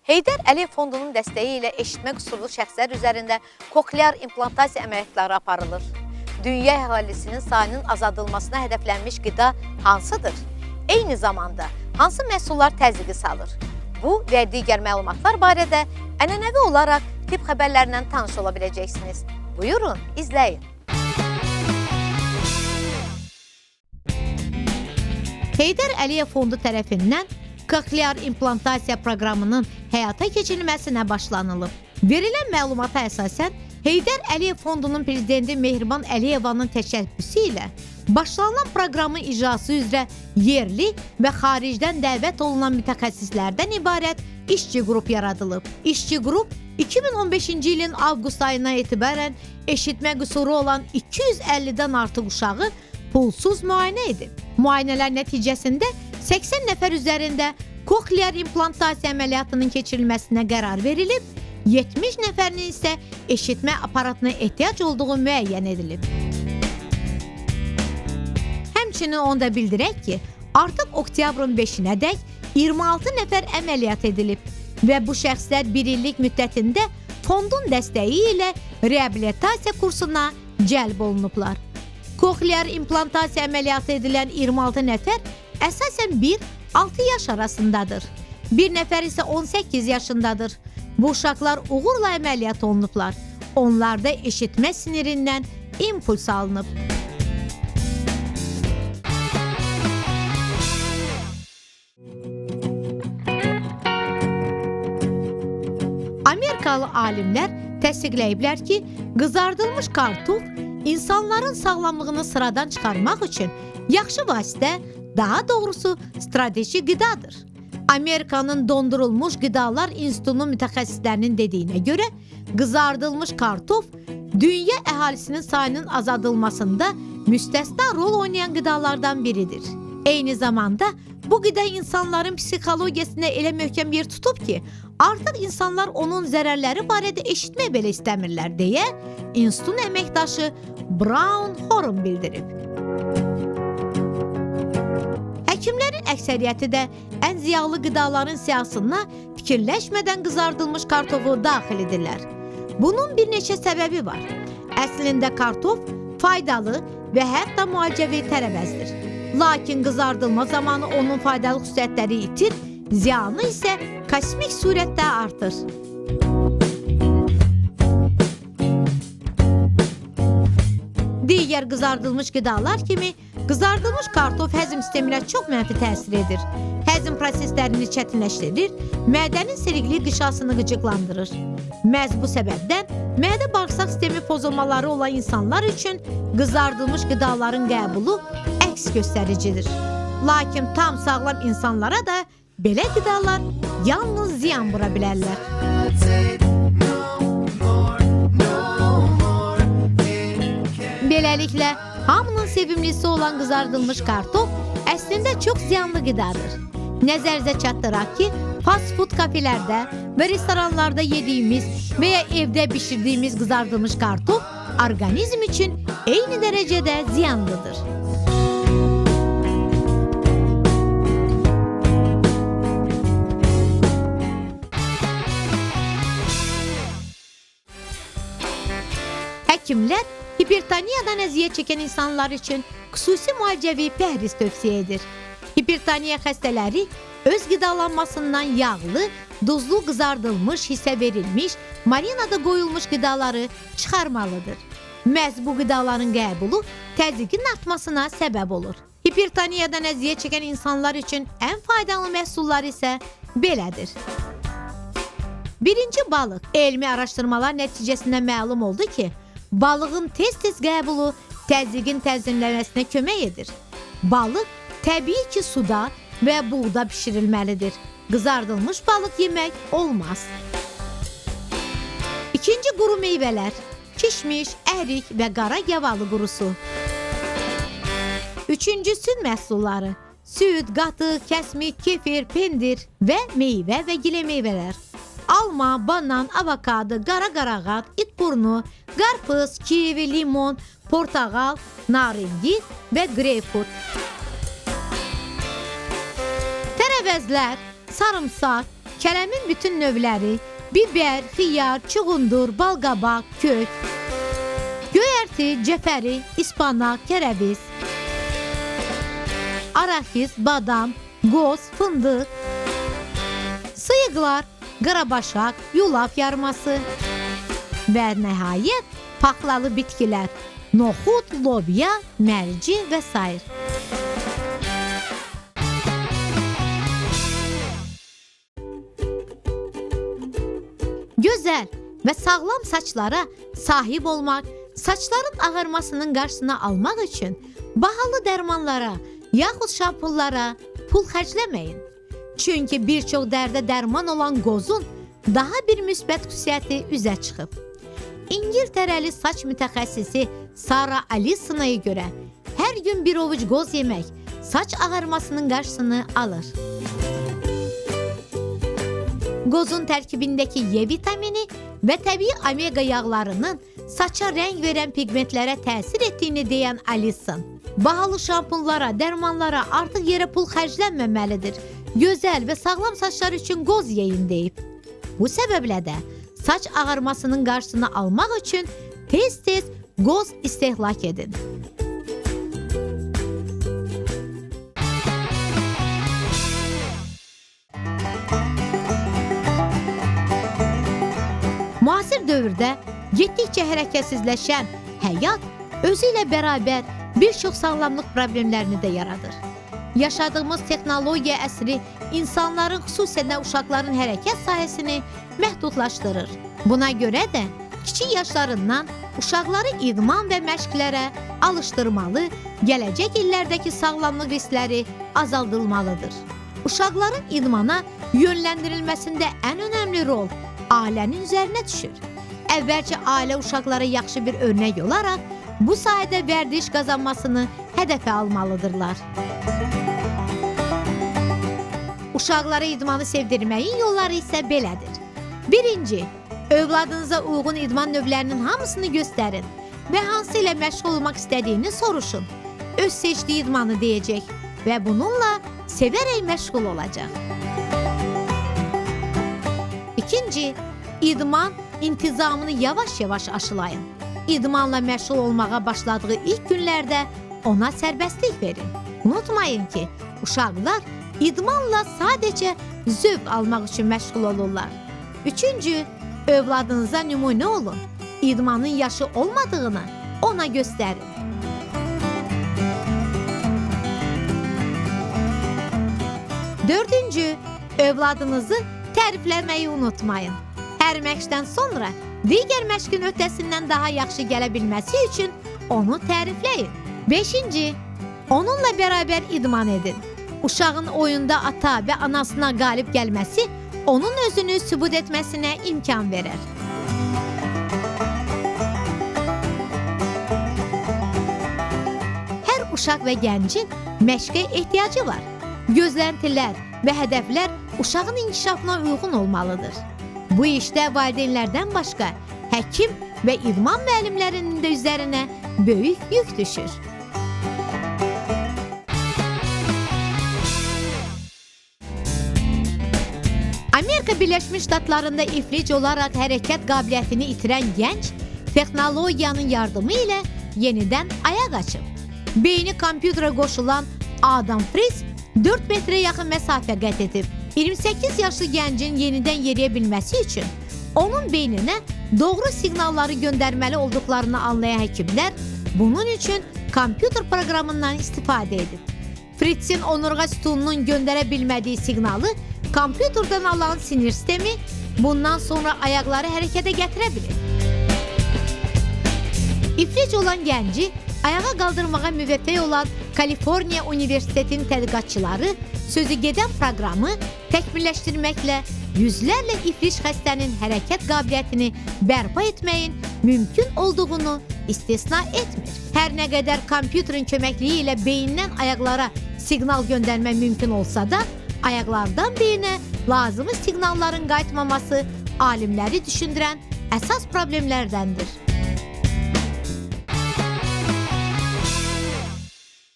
Heydər Əliyev Fondunun dəstəyi ilə eşitmə qüsurlu şəxslər üzərində koklear implantasiya əməliyyatları aparılır. Dünya əhalisinin sayının azaldılmasına hədəflənmiş qida hansıdır? Eyni zamanda hansı məhsullar təzyiqi salır? Bu və digər məlumatlar barədə ənənəvi olaraq tibb xəbərlərindən tanış ola biləcəksiniz. Buyurun, izləyin. Heydər Əliyev Fondu tərəfindən koklear implantasiya proqramının həyata keçirilməsinə başlanılıb. Verilən məlumata əsasən, Heydər Əliyev Fondunun prezidenti Mehriban Əliyevanın təşəbbüsü ilə başlanılan proqramın icrası üzrə yerli və xaricdən dəvət olunan mütəxəssislərdən ibarət işçi qrup yaradılıb. İşçi qrup 2015-ci ilin avqust ayına etibarən eşitmə qüsuru olan 250-dən artıq uşağı pulsuz müayinə edib. Müayinələr nəticəsində 80 nəfər üzərində koklear implantasiya əməliyyatının keçirilməsinə qərar verilib, 70 nəfərinin isə eşitmə aparatına ehtiyac olduğu müəyyən edilib. Həmçinin onu da bildirək ki, artıq oktyabrın 5-nədək 26 nəfər əməliyyat edilib və bu şəxslər 1 illik müddətində fondun dəstəyi ilə reabilitasiya kursuna cəlb olunublar. Koklear implantasiya əməliyyatı edilən 26 nəfər əsasən 1-6 yaş arasındadır. Bir nəfər isə 18 yaşındadır. Bu uşaqlar uğurla əməliyyat olunublar. Onlarda eşitmə sinirindən impuls alınıb. Amerikalı alimlər təsdiqləyiblər ki, qızardılmış kartof insanların sağlamlığını sıradan çıxarmaq üçün yaxşı vasitə, daha doğrusu strateji qidadır. Amerikanın Dondurulmuş Qidalar İnstitutunun mütəxəssislərinin dediyinə görə, qızardılmış kartof dünya əhalisinin sayının azaldılmasında müstəsna rol oynayan qidalardan biridir. Eyni zamanda bu qida insanların psixologiyasına elə möhkəm yer tutub ki, artıq insanlar onun zərərləri barədə eşitmək belə istəmirlər deyə institutun əməkdaşı Brown Horan bildirib. Həkimlərin əksəriyyəti də ən ziyalı qidaların siyahısına fikirləşmədən qızardılmış kartofu daxil edirlər. Bunun bir neçə səbəbi var. Əslində kartof faydalı və hətta müalicəvi tərəvəzdir. Lakin qızardılma zamanı onun faydalı xüsusiyyətləri itir, ziyanı isə kosmik surətdə artır. Digər qızardılmış qidalar kimi qızardılmış kartof həzm sisteminə çox mənfi təsir edir. Həzm proseslərini çətinləşdirir, mədənin sirikli qişasını qıcıqlandırır. Məhz bu səbəbdən mədə-bağırsaq sistemi pozulmaları olan insanlar üçün qızardılmış qidaların qəbulu əks göstəricidir. Lakin tam sağlam insanlara da belə qidalar yalnız ziyan vura bilərlər. Beləliklə, hamının sevimlisi olan qızardılmış kartof əslində çox ziyanlı qidadır. Nəzərinizə çatdıraq ki, fast food kafelərdə və restoranlarda yediyimiz və ya evdə bişirdiyimiz qızardılmış kartof orqanizm üçün eyni dərəcədə ziyanlıdır. Həkimlər hipertoniyadan əziyyət çəkən insanlar üçün xüsusi müalicəvi pəhriz tövsiyə edir. Hipertoniya xəstələri öz qidalanmasından yağlı, duzlu qızardılmış, hissə verilmiş, marinada qoyulmuş qidaları çıxarmalıdır. Məhz bu qidaların qəbulu təzyiqin artmasına səbəb olur. Hipertoniyadan əziyyət çəkən insanlar üçün ən faydalı məhsullar isə belədir. Birinci balıq. Elmi araşdırmalar nəticəsində məlum oldu ki, balığın tez-tez qəbulu təzyiqin tənzimləməsinə kömək edir. Balıq təbii ki, suda və buğda bişirilməlidir. Qızardılmış balıq yemək olmaz. İkinci quru meyvələr. Kişmiş, ərik və qara yavalı qurusu. Üçüncü süd məhsulları. Süd, qatıq, kəsmik, kefir, pendir və meyvə və gilə meyvələr. Alma, banan, avokado, qara qarağat, itburnu, qarpız, kivi, limon, portağal, naringi və greypfrut. Tərəvəzlər, sarımsaq, Kələmin bütün növləri biber, xiyar, çuğundur, balqabaq, kök, göyərti, cəfəri, ispanaq, kərəviz, araxis, badam, qoz, fındıq, sıyıqlar, qarabaşaq, yulaf yarması və nəhayət paxlalı bitkilər, noxud, lobya, mərci və s. Gözəl və sağlam saçlara sahib olmaq, saçların ağarmasının qarşısını almaq üçün bahalı dərmanlara, yaxud şampunlara pul xərcləməyin. Çünki bir çox dərdə dərman olan qozun daha bir müsbət xüsusiyyəti üzə çıxıb. İngiltərəli saç mütəxəssisi Sara Alisonaya görə hər gün bir ovuc qoz yemək saç ağarmasının qarşısını alır. Qozun tərkibindəki Y vitamini və təbii omega yağlarının saça rəng verən pigmentlərə təsir etdiyini deyən Alison, bahalı şampunlara, dərmanlara artıq yerə pul xərclənməməlidir. Gözəl və sağlam saçlar üçün qoz yeyin deyib. Bu səbəblə də saç ağarmasının qarşısını almaq üçün tez-tez qoz istehlak edin. Müasir dövrdə getdikcə hərəkətsizləşən həyat özü ilə bərabər bir çox sağlamlıq problemlərini də yaradır. Yaşadığımız texnologiya əsri insanların, xüsusən də uşaqların hərəkət sahəsini məhdudlaşdırır. Buna görə də kiçik yaşlarından uşaqları idman və məşqlərə alışdırmalı, gələcək illərdəki sağlamlıq riskləri azaldılmalıdır. Uşaqların idmana yönləndirilməsində ən önəmli rol ailənin üzərinə düşür. Əvvəlcə ailə uşaqlara yaxşı bir örnək olaraq bu sahədə vərdiş qazanmasını hədəfə almalıdırlar. Uşaqlara idmanı sevdirməyin yolları isə belədir. Birinci, övladınıza uyğun idman növlərinin hamısını göstərin və hansı ilə məşğul olmaq istədiyini soruşun. Öz seçdiyi idmanı deyəcək və bununla sevərək məşğul olacaq. İkinci, idman intizamını yavaş-yavaş aşılayın. İdmanla məşğul olmağa başladığı ilk günlərdə ona sərbəstlik verin. Unutmayın ki, uşaqlar idmanla sadəcə zövq almaq üçün məşğul olurlar. Üçüncü, övladınıza nümunə olun. İdmanın yaşı olmadığını ona göstərin. Dördüncü, övladınızı tərifləməyi unutmayın. Hər məşqdən sonra digər məşqin öhdəsindən daha yaxşı gələ bilməsi üçün onu tərifləyin. Beşinci, onunla bərabər idman edin. Uşağın oyunda ata və anasına qalib gəlməsi onun özünü sübut etməsinə imkan verir. Hər uşaq və gəncin məşqə ehtiyacı var. Gözləntilər və hədəflər uşağın inkişafına uyğun olmalıdır. Bu işdə valideynlərdən başqa həkim və idman müəllimlərinin də üzərinə böyük yük düşür. Amerika Birləşmiş Ştatlarında iflic olaraq hərəkət qabiliyyətini itirən gənc texnologiyanın yardımı ilə yenidən ayaq açıb. Beyni kompüterə qoşulan Adam Fritz 4 metrə yaxın məsafə qət edib. 28 yaşlı gəncin yenidən yeriyə bilməsi üçün onun beyninə doğru siqnalları göndərməli olduqlarını anlayan həkimlər bunun üçün kompüter proqramından istifadə edib. Fritzin onurğa sütununun göndərə bilmədiyi siqnalı kompüterdən alan sinir sistemi bundan sonra ayaqları hərəkətə gətirə bilir. İflic olan gənci ayağa qaldırmağa müvəffəq olan Kaliforniya Universitetinin tədqiqatçıları sözü gedən proqramı təkmilləşdirməklə yüzlərlə iflic xəstənin hərəkət qabiliyyətini bərpa etməyin mümkün olduğunu istisna etmir. Hər nə qədər kompüterin köməkliyi ilə beyindən ayaqlara siqnal göndərmə mümkün olsa da, ayaqlardan beyinə lazımi siqnalların qayıtmaması alimləri düşündürən əsas problemlərdəndir.